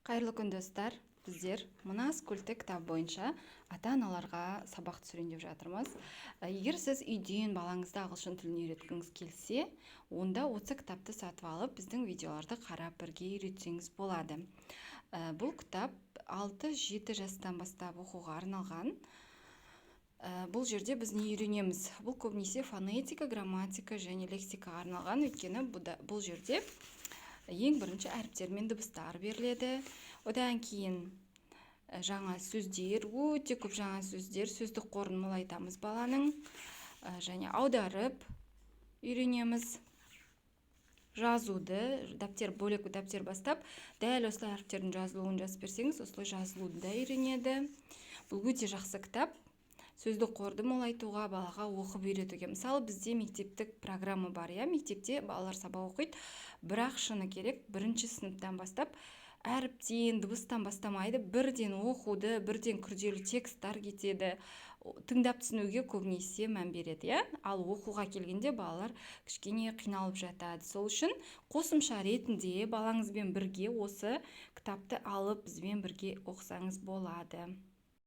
Қайырлы күн достар, біздер мына культі кітап бойынша ата-аналарға сабақ түсірейін деп жатырмыз. Егер сіз үйден балаңызды ағылшын тілін үйреткіңіз келсе, онда осы кітапты сатып алып, біздің видеоларды қарап бірге үйретсеңіз болады. Бұл кітап 6-7 жастан бастап оқуға арналған. Бұл жерде біз не үйренеміз? Бұл көбінесе фонетика, грамматика және лексикаға арналған, өйткені бұл жерде ең бірінші әріптер мен дыбыстар беріледі. Одан кейін жаңа сөздер, өте көп жаңа сөздер, сөздік қорын молайтамыз баланың. Және аударып үйренеміз. Жазуды, бөлек дәптер бастап, дәл осылай әріптердің жазылуын жазып берсеңіз, осылай жазылуды да үйренеді. Бұл өте жақсы кітап. Сөздік қорды молайтуға, балаға оқып үйретуге. Мысалы, бізде мектептік программа бар, мектепте балалар сабақ оқиды, бірақ шыны керек, 1-ші сыныптан бастап әріптен, дыбыстан бастамайды, бірден оқуды, бірден күрделі тексттар кетеді. Тыңдап түсінуге көбінесе мән береді, ал оқуға келгенде балалар кішкене қиналып жатады. Сол үшін қосымша ретінде балаңызбен бірге осы кітапты алып бізбен бірге оқысаңыз болады.